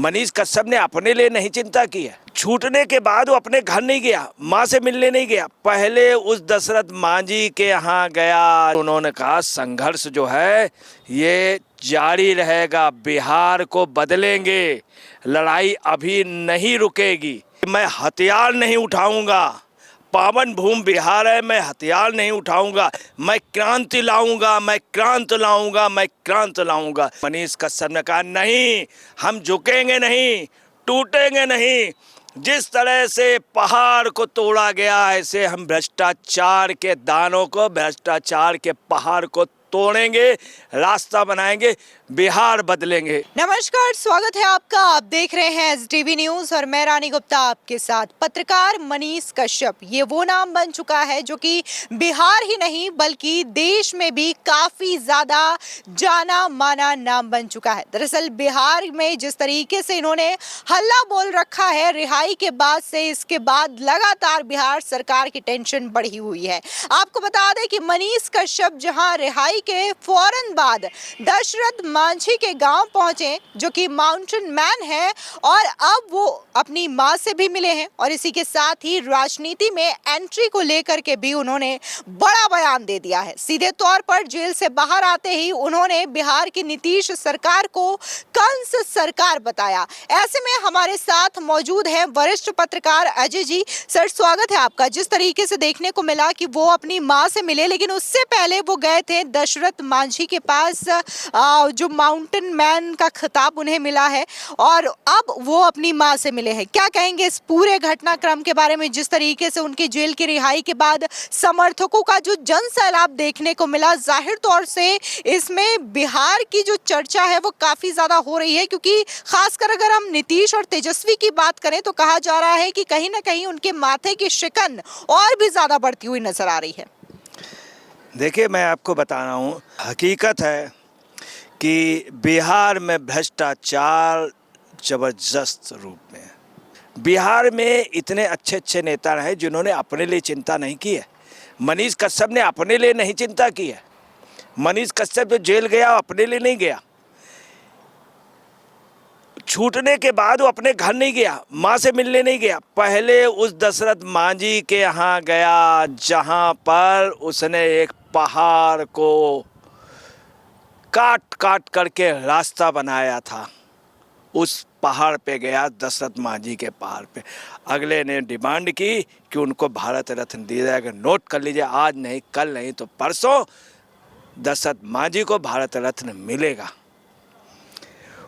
मनीष कश्यप ने अपने लिए नहीं चिंता की है। छूटने के बाद वो अपने घर नहीं गया, माँ से मिलने नहीं गया, पहले उस दशरथ मांझी के यहाँ गया। उन्होंने कहा संघर्ष जो है ये जारी रहेगा, बिहार को बदलेंगे, लड़ाई अभी नहीं रुकेगी। मैं हथियार नहीं उठाऊंगा, पावन भूमि बिहार है, मैं हथियार नहीं उठाऊंगा, मैं क्रांति लाऊंगा, मैं क्रांति लाऊंगा, मैं क्रांति लाऊंगा। मनीष कश्यप ने कहा नहीं, हम झुकेंगे नहीं, टूटेंगे नहीं। जिस तरह से पहाड़ को तोड़ा गया ऐसे हम भ्रष्टाचार के दानों को, भ्रष्टाचार के पहाड़ को तोड़ेंगे, रास्ता बनाएंगे, बिहार बदलेंगे। नमस्कार, स्वागत है आपका। आप देख रहे हैं एसटीवी न्यूज और मैं रानी गुप्ता आपके साथ। पत्रकार मनीष कश्यप ये वो नाम बन चुका है जो कि बिहार ही नहीं बल्कि देश में भी काफी ज्यादा जाना माना नाम बन चुका है। दरअसल बिहार में जिस तरीके से इन्होंने हल्ला बोल रखा है रिहाई के बाद से, इसके बाद लगातार बिहार सरकार की टेंशन बढ़ी हुई है। आपको बता दें कि मनीष कश्यप जहां रिहाई के फौरन बाद दशरथ मांझी के गांव पहुंचे जो कि माउंटेन मैन है, और अब वो अपनी मां से भी मिले हैं और इसी के साथ ही राजनीति में एंट्री को लेकर के भी उन्होंने बड़ा बयान दे दिया है। सीधे तौर पर जेल से बाहर आते ही उन्होंने बिहार की नीतीश सरकार को कंस सरकार बताया। ऐसे में हमारे साथ मौजूद है वरिष्ठ पत्रकार अजय जी। सर, स्वागत है आपका। जिस तरीके से देखने को मिला कि वो अपनी मां से मिले, लेकिन उससे पहले वो गए थे दशरथ मांझी के पास, जो माउंटेन मैन का खिताब उन्हें मिला है, और अब वो अपनी मां से मिले हैं। क्या कहेंगे इस पूरे घटनाक्रम के बारे में, जिस तरीके से उनके जेल की रिहाई के बाद समर्थकों का जो जन सैलाब देखने को मिला? जाहिर तौर से इसमें बिहार की जो चर्चा है वो काफी ज्यादा हो रही है, क्योंकि खासकर अगर हम नीतीश और तेजस्वी की बात करें तो कहा जा रहा है कि कहीं ना कहीं उनके माथे की शिकन और भी ज्यादा बढ़ती हुई नजर आ रही है। देखिए, मैं आपको बता रहा हूँ, हकीकत है कि बिहार में भ्रष्टाचार जबरदस्त रूप में है। बिहार में इतने अच्छे अच्छे नेता रहे जिन्होंने अपने लिए चिंता नहीं की है। मनीष कश्यप ने अपने लिए नहीं चिंता की है। मनीष कश्यप जो जेल गया अपने लिए नहीं गया, छूटने के बाद वो अपने घर नहीं गया, माँ से मिलने नहीं गया, पहले उस दशरथ मांझी के यहाँ गया जहाँ पर उसने एक पहाड़ को काट काट करके रास्ता बनाया था। उस पहाड़ पे गया, दशरथ मांझी के पहाड़ पे। अगले ने डिमांड की कि उनको भारत रत्न दिया जाएगा। नोट कर लीजिए, आज नहीं कल नहीं तो परसों दशरथ मांझी को भारत रत्न मिलेगा।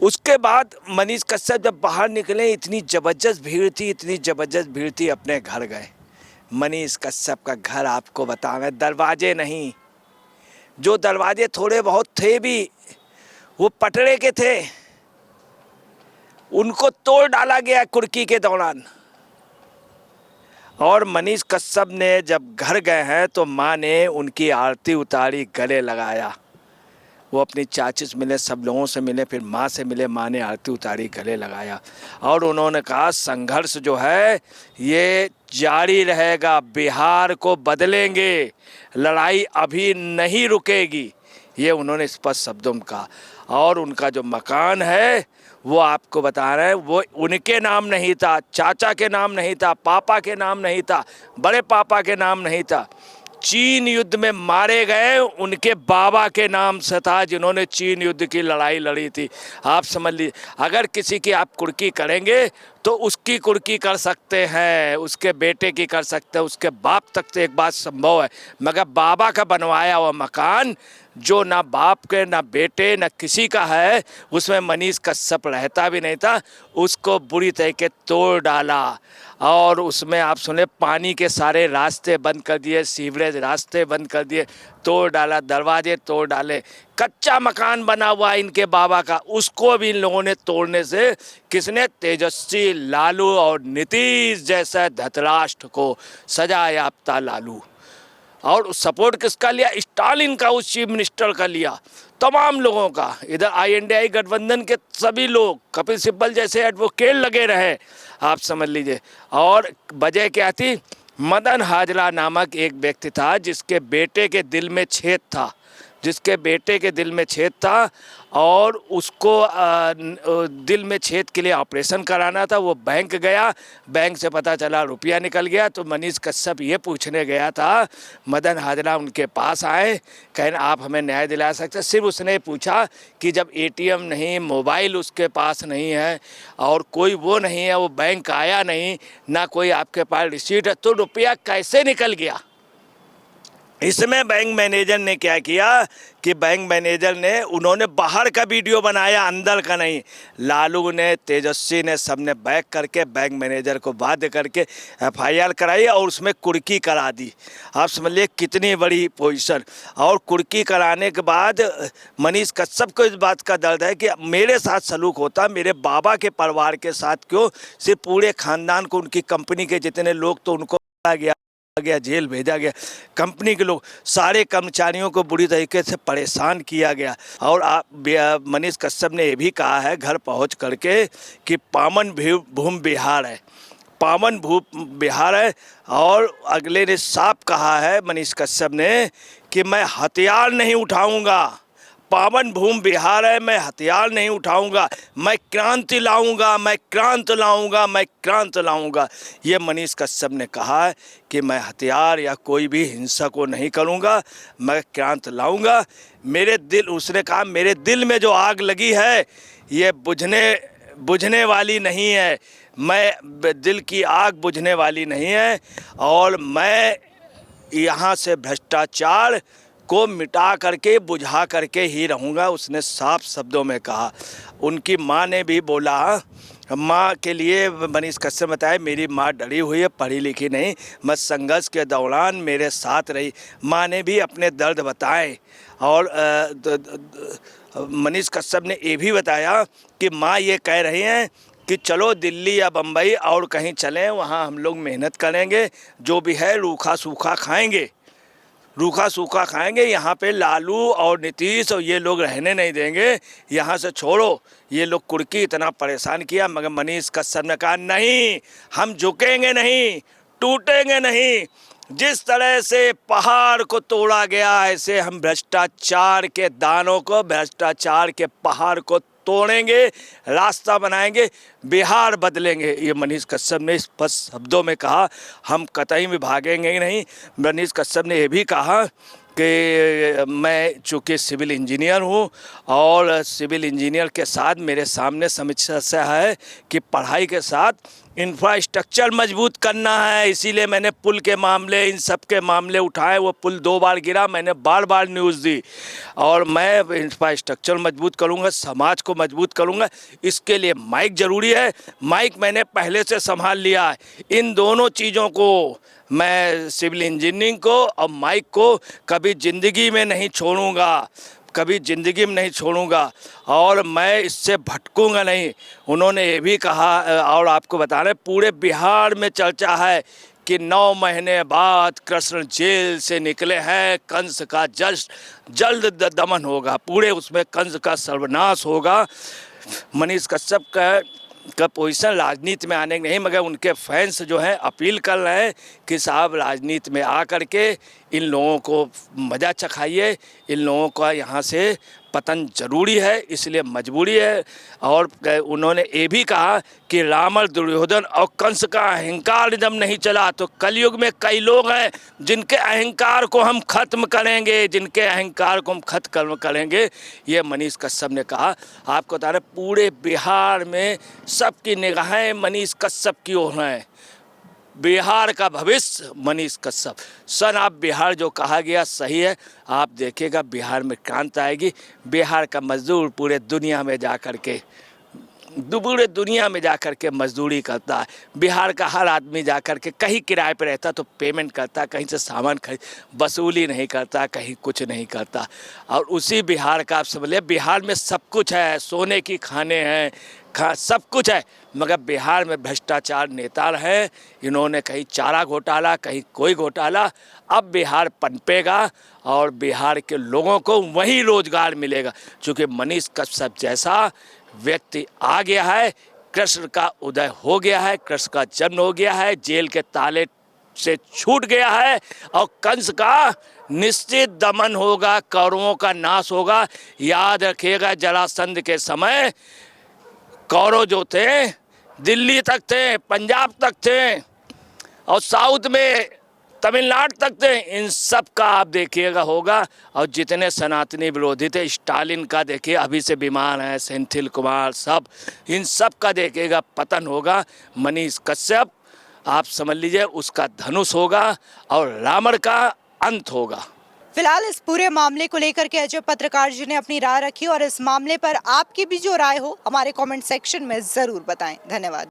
उसके बाद मनीष कश्यप जब बाहर निकले, इतनी ज़बरदस्त भीड़ थी, इतनी ज़बरदस्त भीड़ थी, अपने घर गए। मनीष कश्यप का घर आपको बतावें, दरवाजे नहीं, जो दरवाजे थोड़े बहुत थे भी वो पटरे के थे, उनको तोड़ डाला गया कुर्की के दौरान। और मनीष कश्यप ने जब घर गए हैं तो माँ ने उनकी आरती उतारी, गले लगाया। वो अपनी चाची से मिले, सब लोगों से मिले, फिर माँ से मिले, माँ ने आरती उतारी, गले लगाया और उन्होंने कहा संघर्ष जो है ये जारी रहेगा, बिहार को बदलेंगे, लड़ाई अभी नहीं रुकेगी। ये उन्होंने स्पष्ट शब्दों में कहा। और उनका जो मकान है वो आपको बता रहे हैं, वो उनके नाम नहीं था, चाचा के नाम नहीं था, पापा के नाम नहीं था, बड़े पापा के नाम नहीं था, चीन युद्ध में मारे गए उनके बाबा के नाम से था, जिन्होंने चीन युद्ध की लड़ाई लड़ी थी। आप समझ लीजिए, अगर किसी की आप कुर्की करेंगे तो उसकी कुर्की कर सकते हैं, उसके बेटे की कर सकते हैं, उसके बाप तक तो एक बात संभव है, मगर बाबा का बनवाया हुआ मकान जो ना बाप के ना बेटे ना किसी का है, उसमें मनीष कश्यप रहता भी नहीं था, उसको बुरी तरीके तोड़ डाला। और उसमें आप सुने पानी के सारे रास्ते बंद कर दिए, सीवरेज रास्ते बंद कर दिए, तोड़ डाला, दरवाजे तोड़ डाले। कच्चा मकान बना हुआ इनके बाबा का, उसको भी इन लोगों ने तोड़ने से किसने? तेजस्वी, लालू और नीतीश जैसा धृतराष्ट्र को, सजा याफ्ता लालू। और सपोर्ट किसका लिया? स्टालिन का, उस चीफ मिनिस्टर का लिया, तमाम लोगों का। इधर INDI गठबंधन के सभी लोग, कपिल सिब्बल जैसे एडवोकेट लगे रहे, आप समझ लीजिए। और वजह क्या थी? मदन हाजरा नामक एक व्यक्ति था जिसके बेटे के दिल में छेद था, जिसके बेटे के दिल में छेद था और उसको दिल में छेद के लिए ऑपरेशन कराना था। वो बैंक गया, बैंक से पता चला रुपया निकल गया। तो मनीष कश्यप ये पूछने गया था, मदन हाजरा उनके पास आए, कहने आप हमें न्याय दिला सकते। सिर्फ उसने पूछा कि जब एटीएम नहीं, मोबाइल उसके पास नहीं है और कोई वो नहीं है, वो बैंक आया नहीं, ना कोई आपके पास रिसीट है, तो रुपया कैसे निकल गया। इसमें बैंक मैनेजर ने क्या किया कि बैंक मैनेजर ने उन्होंने बाहर का वीडियो बनाया, अंदर का नहीं। लालू ने, तेजस्वी ने, सबने बैक करके बैंक मैनेजर को बाध्य करके एफआईआर कराई और उसमें कुर्की करा दी। आप समझ लिए कितनी बड़ी पोजीशन। और कुर्की कराने के बाद मनीष कश्यप को इस बात का दर्द है कि मेरे साथ सलूक होता, मेरे बाबा के परिवार के साथ क्यों, सिर्फ पूरे खानदान को, उनकी कंपनी के जितने लोग तो उनको गया, जेल भेजा गया, कंपनी के लोग, सारे कर्मचारियों को बुरी तरीके से परेशान किया गया। और मनीष कश्यप ने यह भी कहा है घर पहुंच करके कि पावन भूमि बिहार है, पावन भूमि बिहार है। और अगले ने साफ कहा है मनीष कश्यप ने कि मैं हथियार नहीं उठाऊंगा, पावन भूमि बिहार है, मैं हथियार नहीं उठाऊंगा, मैं क्रांति लाऊंगा, मैं क्रांति लाऊंगा, मैं क्रांति लाऊंगा। ये मनीष कश्यप ने कहा है कि मैं हथियार या कोई भी हिंसा को नहीं करूंगा, मैं क्रांति लाऊंगा। मेरे दिल, उसने कहा मेरे दिल में जो आग लगी है ये बुझने वाली नहीं है, मैं दिल की आग बुझने वाली नहीं है और मैं यहाँ से भ्रष्टाचार को मिटा करके, बुझा करके ही रहूँगा, उसने साफ शब्दों में कहा। उनकी माँ ने भी बोला, माँ के लिए मनीष कश्यप बताया मेरी माँ डरी हुई है, पढ़ी लिखी नहीं, मैं संघर्ष के दौरान मेरे साथ रही। माँ ने भी अपने दर्द बताए। और मनीष कश्यप ने ये भी बताया कि माँ ये कह रही हैं कि चलो दिल्ली या बम्बई और कहीं चलें, वहाँ हम लोग मेहनत करेंगे, जो भी है रूखा सूखा खाएंगे, रूखा सूखा खाएंगे, यहाँ पे लालू और नीतीश और ये लोग रहने नहीं देंगे, यहाँ से छोड़ो, ये लोग कुर्की इतना परेशान किया। मगर मनीष कश्यप ने कहा नहीं, हम झुकेंगे नहीं, टूटेंगे नहीं। जिस तरह से पहाड़ को तोड़ा गया, ऐसे हम भ्रष्टाचार के दानों को, भ्रष्टाचार के पहाड़ को तोड़ेंगे, रास्ता बनाएंगे, बिहार बदलेंगे। ये मनीष कश्यप ने स्पष्ट शब्दों में कहा, हम कतई भी भागेंगे नहीं। मनीष कश्यप ने यह भी कहा कि मैं चूँकि सिविल इंजीनियर हूँ और सिविल इंजीनियर के साथ मेरे सामने समस्या है कि पढ़ाई के साथ इंफ्रास्ट्रक्चर मजबूत करना है, इसीलिए मैंने पुल के मामले, इन सब के मामले उठाए। वो पुल 2 बार गिरा, मैंने बार बार न्यूज़ दी और मैं इंफ्रास्ट्रक्चर मजबूत करूँगा, समाज को मजबूत करूँगा। इसके लिए माइक ज़रूरी है, माइक मैंने पहले से संभाल लिया है। इन दोनों चीज़ों को, मैं सिविल इंजीनियरिंग को और माइक को कभी ज़िंदगी में नहीं छोड़ूंगा, कभी ज़िंदगी में नहीं छोड़ूंगा और मैं इससे भटकूंगा नहीं। उन्होंने ये भी कहा, और आपको बता रहे पूरे बिहार में चर्चा है कि 9 महीने बाद कृष्ण जेल से निकले हैं, कंस का जल्द दमन होगा, पूरे उसमें कंस का सर्वनाश होगा। मनीष कश्यप का पोजीशन राजनीति में आने नहीं, मगर उनके फैंस जो हैं अपील कर रहे हैं कि साहब राजनीति में आ करके इन लोगों को मज़ा चखाइए, इन लोगों का यहाँ से पतन जरूरी है, इसलिए मजबूरी है। और उन्होंने ये भी कहा कि रावण, दुर्योधन और कंस का अहंकार जब नहीं चला तो कलयुग में कई लोग हैं जिनके अहंकार को हम खत्म करेंगे, जिनके अहंकार को हम खत्म करेंगे। ये मनीष कश्यप ने कहा। आपको बता रहे पूरे बिहार में सबकी निगाहें मनीष कश्यप की ओर हैं। बिहार का भविष्य मनीष कश्यप। सन ऑफ बिहार जो कहा गया सही है। आप देखिएगा बिहार में क्रांति आएगी। बिहार का मजदूर पूरे दुनिया में जा कर के मजदूरी करता है। बिहार का हर आदमी जा कर के कहीं किराए पर रहता तो पेमेंट करता, कहीं से सामान खरीद, वसूली नहीं करता, कहीं कुछ नहीं करता। और उसी बिहार का आप समझ लिया, बिहार में सब कुछ है, सोने की खाने हैं, सब कुछ है, मगर बिहार में भ्रष्टाचार नेता हैं। इन्होंने कहीं चारा घोटाला, कहीं कोई घोटाला। अब बिहार पनपेगा और बिहार के लोगों को वही रोजगार मिलेगा, क्योंकि मनीष कश्यप जैसा व्यक्ति आ गया है। कृष्ण का उदय हो गया है, कृष्ण का जन्म हो गया है, जेल के ताले से छूट गया है और कंस का निश्चित दमन होगा, कौरवों का नाश होगा। याद रखिएगा जरासंध के समय कौरव जो थे दिल्ली तक थे, पंजाब तक थे और साउथ में तमिलनाडु तक थे। इन सब का आप देखिएगा होगा। और जितने सनातनी विरोधी थे, स्टालिन का देखिए अभी से बीमार है, सेंथिल कुमार, सब इन सब का देखिएगा पतन होगा। मनीष कश्यप आप समझ लीजिए उसका धनुष होगा और रावण का अंत होगा। फिलहाल इस पूरे मामले को लेकर के अजय पत्रकार जी ने अपनी राय रखी और इस मामले पर आपकी भी जो राय हो हमारे कमेंट सेक्शन में जरूर बताएं। धन्यवाद।